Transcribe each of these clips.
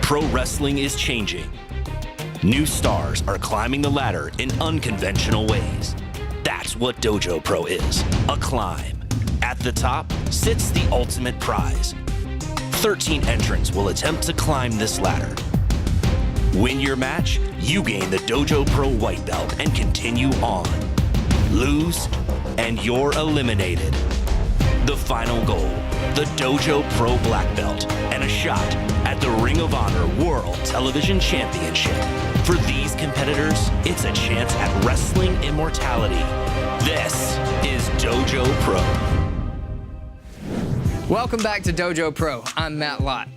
Pro wrestling is changing. New stars are climbing the ladder in unconventional ways. That's what Dojo Pro is, a climb. At the top sits the ultimate prize. 13 entrants will attempt to climb this ladder. Win your match, you gain the Dojo Pro White Belt and continue on. Lose, and you're eliminated. The final goal, the Dojo Pro Black Belt, and a shot at the Ring of Honor World Television Championship. For these competitors, it's a chance at wrestling immortality. This is Dojo Pro. Welcome back to Dojo Pro. I'm Matt Lott.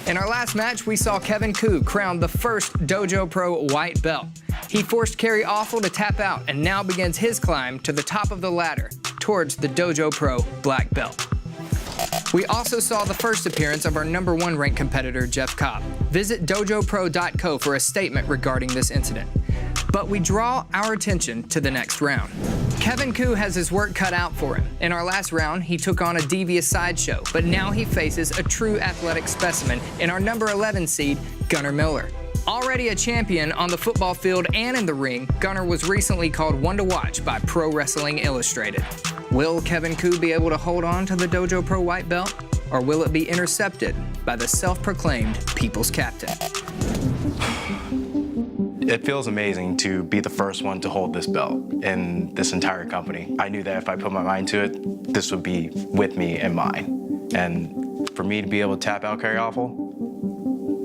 In our last match, we saw Kevin Koo crowned the first Dojo Pro White Belt. He forced Kerry Awful to tap out and now begins his climb to the top of the ladder towards the Dojo Pro Black Belt. We also saw the first appearance of our #1 ranked competitor, Jeff Cobb. Visit dojopro.co for a statement regarding this incident. But we draw our attention to the next round. Kevin Koo has his work cut out for him. In our last round, he took on a devious sideshow, but now he faces a true athletic specimen in our #11 seed, Gunnar Miller. Already a champion on the football field and in the ring, Gunnar was recently called one to watch by Pro Wrestling Illustrated. Will Kevin Koo be able to hold on to the Dojo Pro White Belt, or will it be intercepted by the self-proclaimed People's Captain? It feels amazing to be the first one to hold this belt in this entire company. I knew that if I put my mind to it, this would be with me and mine. And for me to be able to tap out Kerry Awful,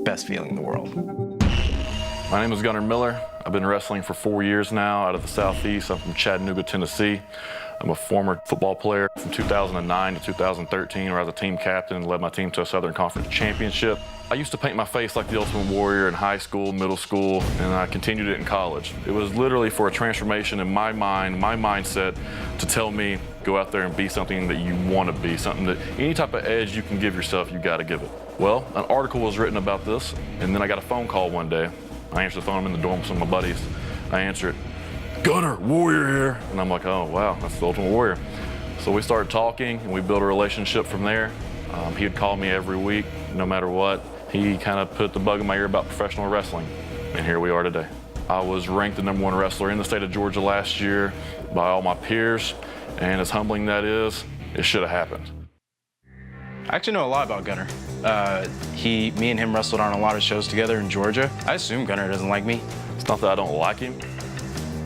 best feeling in the world. My name is Gunnar Miller. I've been wrestling for 4 years now out of the Southeast. I'm from Chattanooga, Tennessee. I'm a former football player from 2009 to 2013, where I was a team captain and led my team to a Southern Conference championship. I used to paint my face like the Ultimate Warrior in high school, middle school, and I continued it in college. It was literally for a transformation in my mind, my mindset, to tell me, go out there and be something that you want to be, something that any type of edge you can give yourself, you got to give it. Well, an article was written about this, and then I got a phone call one day. I answered the phone, I'm in the dorm with some of my buddies. I answer it, Gunnar, Warrior here. And I'm like, oh, wow, that's the Ultimate Warrior. So we started talking, and we built a relationship from there. He would call me every week, no matter what. He kind of put the bug in my ear about professional wrestling, and here we are today. I was ranked the #1 wrestler in the state of Georgia last year by all my peers, and as humbling that is, it should have happened. I actually know a lot about Gunnar. Me and him wrestled on a lot of shows together in Georgia. I assume Gunnar doesn't like me. It's not that I don't like him,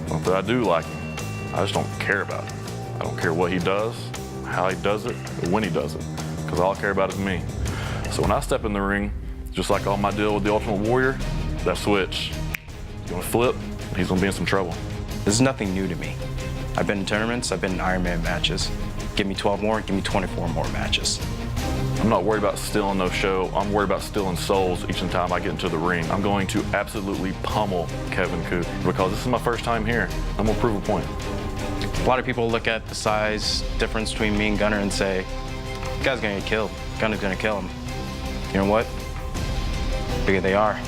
not that I do like him. I just don't care about it. I don't care what he does, how he does it, or when he does it, because all I care about is me. So when I step in the ring, just like on my deal with the Ultimate Warrior, that switch, he's gonna flip, he's gonna be in some trouble. This is nothing new to me. I've been in tournaments, I've been in Ironman matches. Give me 12 more, give me 24 more matches. I'm not worried about stealing no show. I'm worried about stealing souls each time I get into the ring. I'm going to absolutely pummel Kevin Koo because this is my first time here. I'm gonna prove a point. A lot of people look at the size difference between me and Gunnar and say, this guy's gonna get killed. Gunnar's gonna kill him. You know what? Bigger they are.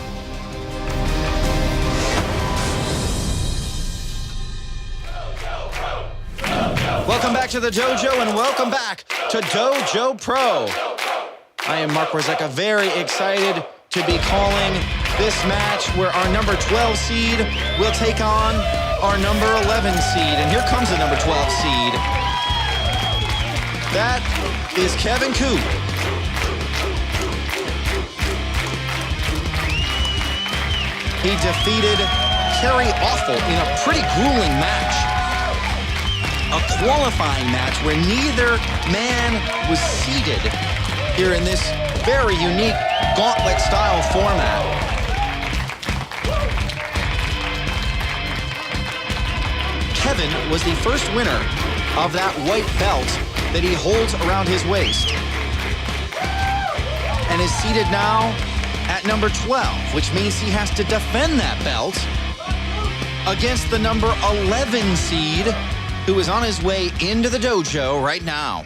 Welcome back to the dojo and welcome back to Dojo Pro. I am Mark Warzeka, very excited to be calling this match where our #12 seed will take on our #11 seed. And here comes the #12 seed. That is Kevin Koo. He defeated Kerry Awful in a pretty grueling match. A qualifying match where neither man was seeded here in this very unique gauntlet-style format. Kevin was the first winner of that white belt that he holds around his waist and is seated now at #12, which means he has to defend that belt against the #11 seed, who is on his way into the dojo right now.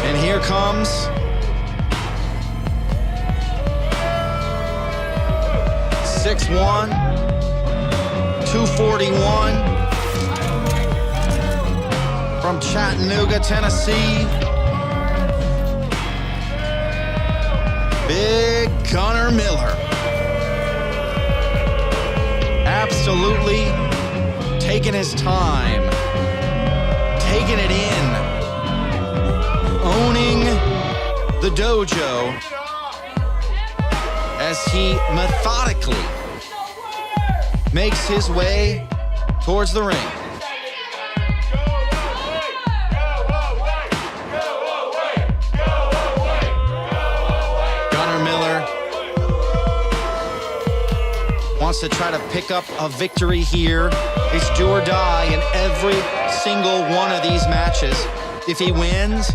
And here comes (6'1", 241, from Chattanooga, Tennessee, Big Gunner Miller. Absolutely taking his time, taking it in, owning the dojo as he methodically makes his way towards the ring. Gunner Miller wants to try to pick up a victory here. It's do or die in every single one of these matches. If he wins,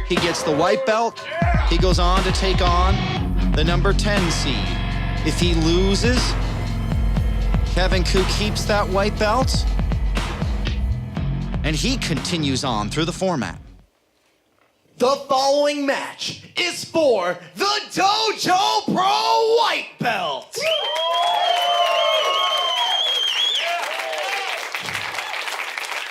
he gets the white belt. He goes on to take on the number 10 seed. If he loses, Kevin Koo keeps that white belt, and he continues on through the format. The following match is for the Dojo Pro White Belt.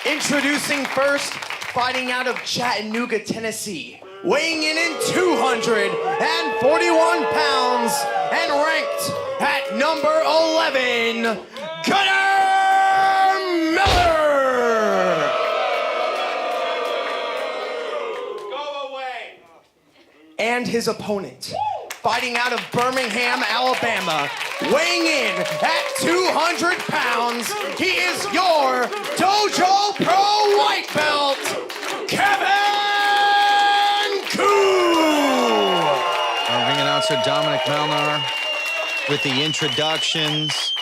Introducing first, fighting out of Chattanooga, Tennessee, weighing in 241 pounds and ranked at number 11, Gunner Miller. Go away. And his opponent, fighting out of Birmingham, Alabama, weighing in at 200 pounds, he is your Dojo Pro White Belt, Kevin Koo. Our ring announcer, Dominic Melnar, with the introductions.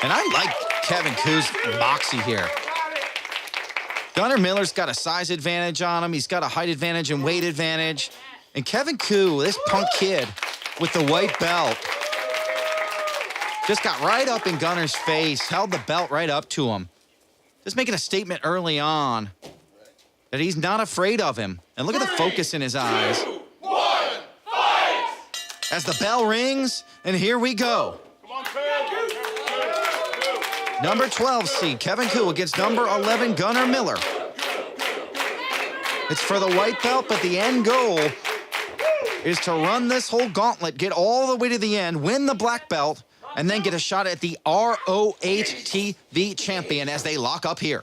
And I like Kevin Koo's moxie here. Gunner Miller's got a size advantage on him. He's got a height advantage and weight advantage. And Kevin Koo, this punk kid with the white belt, just got right up in Gunner's face, held the belt right up to him. Just making a statement early on that he's not afraid of him. And look at the focus in his eyes. 2, 1, fight! As the bell rings, and here we go. Number 12 seed, Kevin Koo against number 11, Gunner Miller. It's for the white belt, but the end goal is to run this whole gauntlet, get all the way to the end, win the black belt, and then get a shot at the ROH TV champion as they lock up here.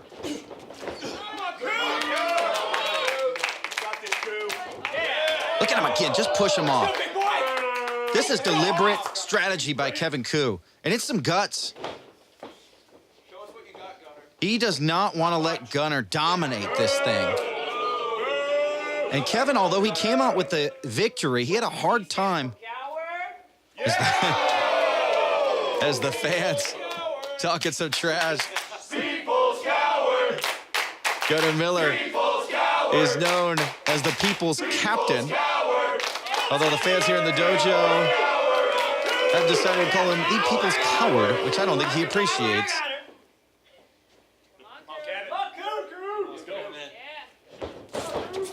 Look at him again, just push him off. This is deliberate strategy by Kevin Koo, and it's some guts. He does not want to let Gunner dominate this thing. And Kevin, although he came out with the victory, he had a hard time as the fans talking some trash. Gunner Miller is known as the people's captain. Although the fans here in the dojo have decided to call him the people's coward, which I don't think he appreciates.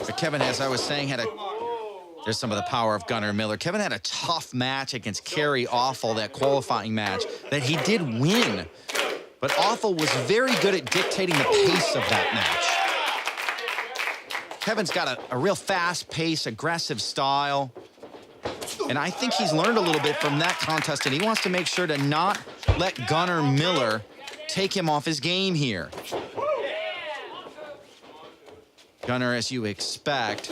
But Kevin, as I was saying, there's some of the power of Gunner Miller. Kevin had a tough match against Kerry Awful, that qualifying match, that he did win. But Awful was very good at dictating the pace of that match. Kevin's got a real fast-paced, aggressive style. And I think he's learned a little bit from that contest, and he wants to make sure to not let Gunner Miller take him off his game here. Gunner, as you expect,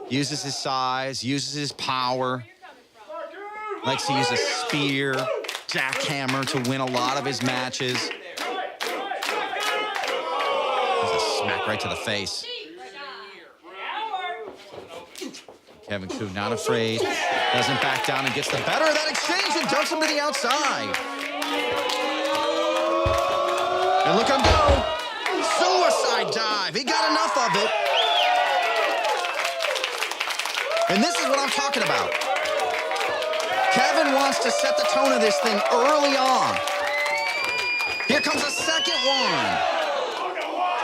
uses his size, uses his power, likes to use a spear, jackhammer to win a lot of his matches. There's a smack right to the face. Kevin Koo not afraid, doesn't back down and gets the better of that exchange and dumps him to the outside. And look at him go. Suicide dive. He got enough of it. And this is what I'm talking about. Kevin wants to set the tone of this thing early on. Here comes a second one.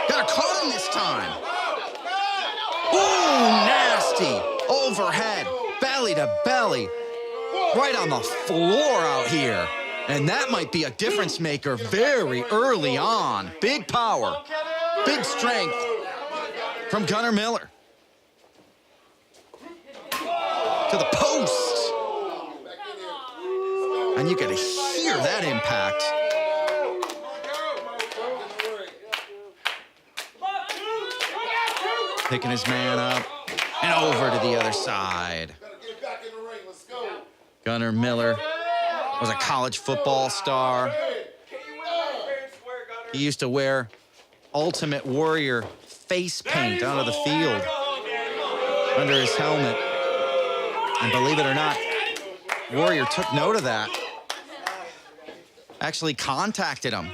Got a caught him this time. Ooh, nasty. Overhead, belly to belly. Right on the floor out here. And that might be a difference maker very early on. Big power, big strength. from Gunnar Miller. To the post. And you can hear that impact. Picking his man up and over to the other side. Gunnar Miller was a college football star. He used to wear Ultimate Warrior face paint onto the field under his helmet. And believe it or not, Warrior took note of that. Actually contacted him,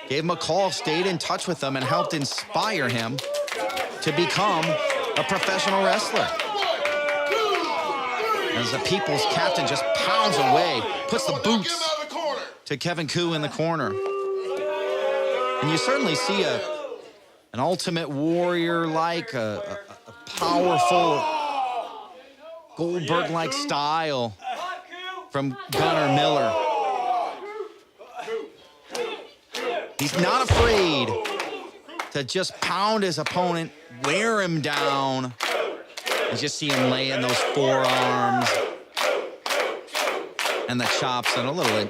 gave him a call, stayed in touch with him, and helped inspire him to become a professional wrestler. As the People's captain just pounds away, puts the boots to Kevin Koo in the corner. And you certainly see an Ultimate Warrior-like, a powerful Goldberg-like style from Gunnar Miller. He's not afraid to just pound his opponent, wear him down. You just see him laying those forearms and the chops, and a little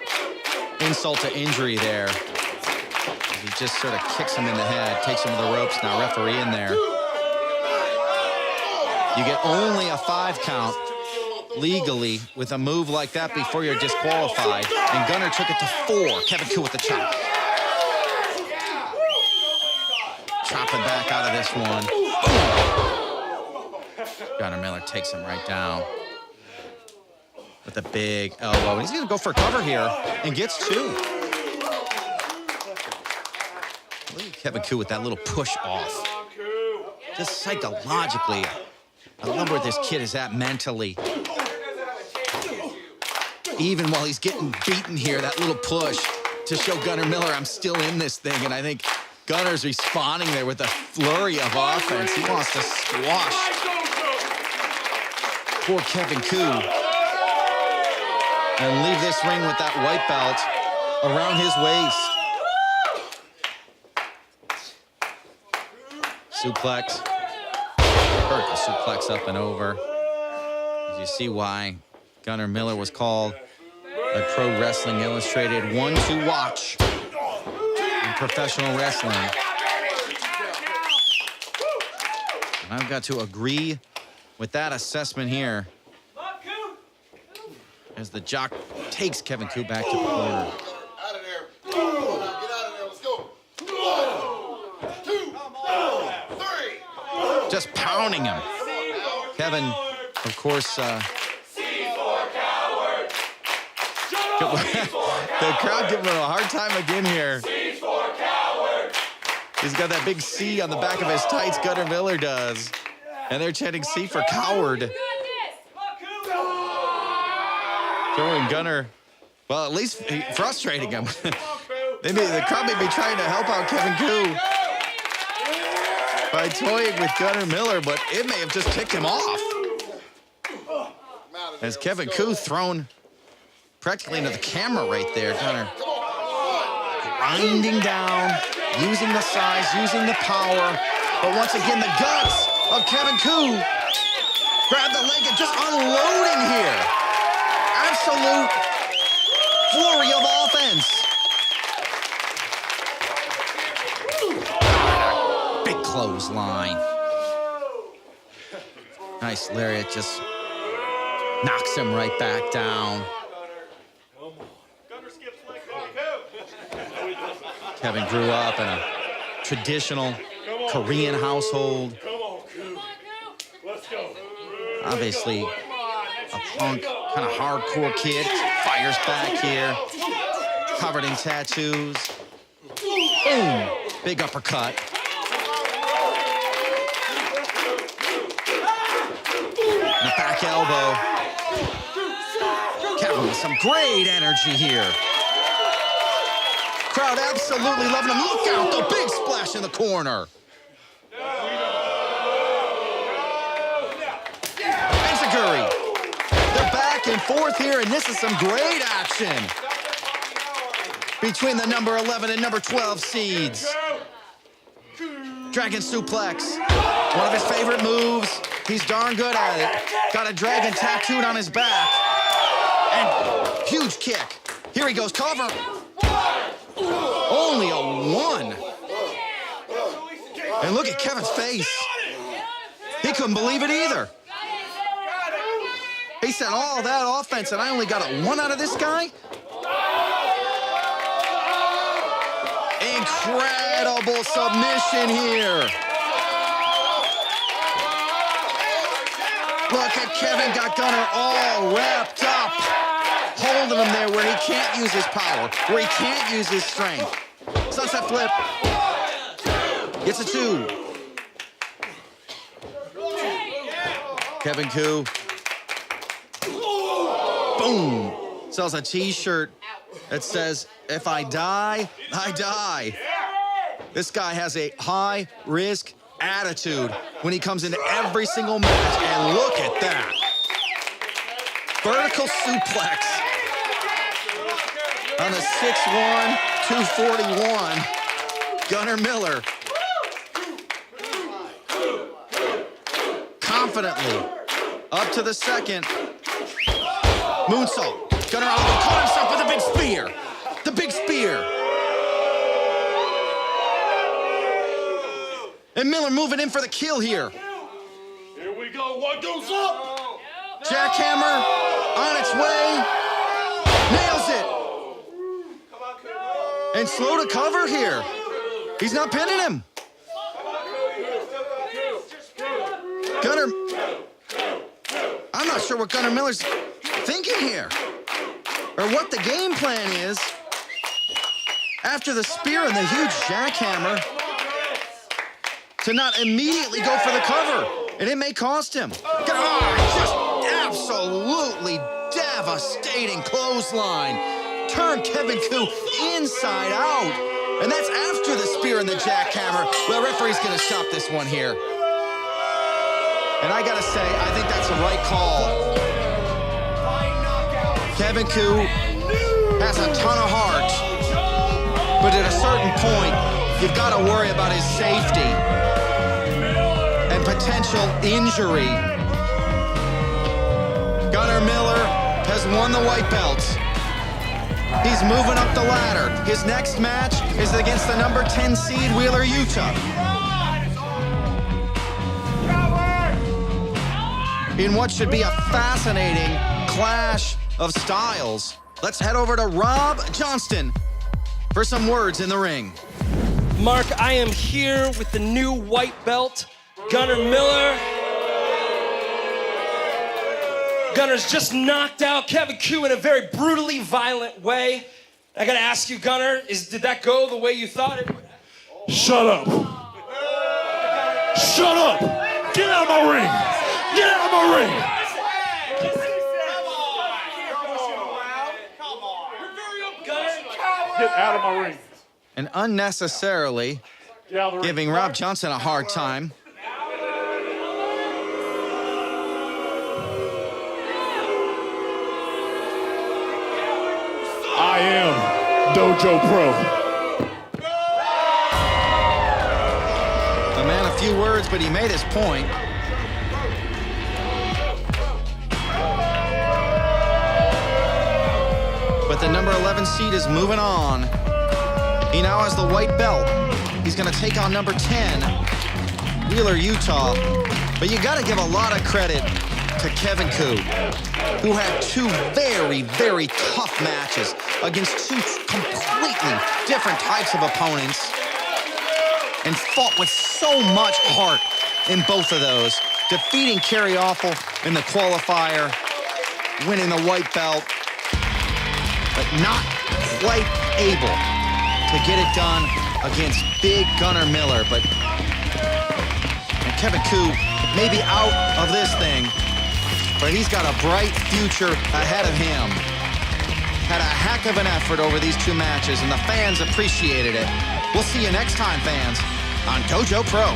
insult to injury there. He just sort of kicks him in the head, takes him to the ropes. Now referee in there. You get only a 5 count legally with a move like that before you're disqualified. And Gunnar took it to 4. Kevin Koo with the chop. Chopping back out of this one. Gunnar Miller takes him right down with a big elbow. He's gonna go for cover here and gets 2. Look at Kevin Koo with that little push off. Just psychologically, I love where this kid is at mentally. Even while he's getting beaten here, that little push to show Gunnar Miller, I'm still in this thing. And I think Gunnar's responding there with a flurry of offense. He wants to squash poor Kevin Koo and leave this ring with that white belt around his waist. Suplex. Vertical suplex up and over. As you see why Gunnar Miller was called by Pro Wrestling Illustrated one to watch in professional wrestling. And I've got to agree with that assessment here as the jock takes Kevin Koo back to the corner. Just pounding him. Kevin, of course, the crowd giving him a hard time again here. He's got that big C on the back of his tights, Gunnar Miller does. And they're chanting C for coward. Throwing Gunnar, well, at least frustrating him. The crowd may be trying to help out Kevin Koo by toying with Gunnar Miller, but it may have just kicked him off. As Kevin Koo thrown practically into the camera right there. Gunnar grinding down, using the size, using the power, but once again, the guts of Kevin Koo. Grab the leg and just unloading here. Absolute flurry of offense. Big clothesline. Nice lariat, just knocks him right back down. Kevin grew up in a traditional Korean household. Obviously, a punk, kind of hardcore kid. Fires back here. Covered in tattoos. Boom! Big uppercut. And a back elbow. Kevin with some great energy here. Crowd absolutely loving him. Look out, the big splash in the corner. Enziguri. They're back and forth here, and this is some great action between the number 11 and number 12 seeds. Dragon suplex. One of his favorite moves. He's darn good at it. Got a dragon tattooed on his back. And huge kick. Here he goes, cover. Only a 1. And look at Kevin's face. He couldn't believe it either. He said, all that offense, and I only got a 1 out of this guy? Incredible submission here. Look at Kevin, got Gunner all wrapped up. Holding him there where he can't use his power, where he can't use his strength. Sunset flip. Gets a 2. Kevin Koo. Boom. Sells a t-shirt that says, if I die, I die. This guy has a high-risk attitude when he comes into every single match, and look at that. Vertical suplex on the 6'1", 241, Gunnar Miller. Confidently up to the second. Moonsault. Gunnar caught himself with a big spear. The big spear. And Miller moving in for the kill here. Here we go. What goes up? Jackhammer on its way. Nails it. And slow to cover here. He's not pinning him. Gunnar. I'm not sure what Gunnar Miller's thinking here. Or what the game plan is. After the spear and the huge jackhammer, to not immediately go for the cover. And it may cost him. Just absolutely devastating clothesline. Turn Kevin Koo inside out. And that's after the spear and the jackhammer. Well, the referee's gonna stop this one here. And I gotta say, I think that's the right call. Kevin Koo has a ton of heart, but at a certain point, you've got to worry about his safety and potential injury. Gunnar Miller has won the white belt. He's moving up the ladder. His next match is against the number 10 seed Wheeler, Utah. In what should be a fascinating clash of styles. Let's head over to Rob Johnston for some words in the ring. Mark, I am here with the new white belt, Gunnar Miller. Gunnar's just knocked out Kevin Koo in a very brutally violent way. I gotta ask you, Gunnar, did that go the way you thought it would? Shut up. Shut up. Get out of my ring. Get out of my ring. Get out of my ring. And unnecessarily giving Rob Johnson a hard time. I am Dojo Pro. The man, a few words, but he made his point. But the number 11 seed is moving on. He now has the white belt. He's gonna take on number 10, Wheeler, Utah. But you gotta give a lot of credit to Kevin Koo, who had 2 very, very tough matches against 2 completely different types of opponents and fought with so much heart in both of those, defeating Kerry Awful in the qualifier, winning the white belt, but not quite able to get it done against big Gunnar Miller. But Kevin Koo may be out of this thing, but he's got a bright future ahead of him. Had a heck of an effort over these 2 matches, and the fans appreciated it. We'll see you next time, fans, on Dojo Pro.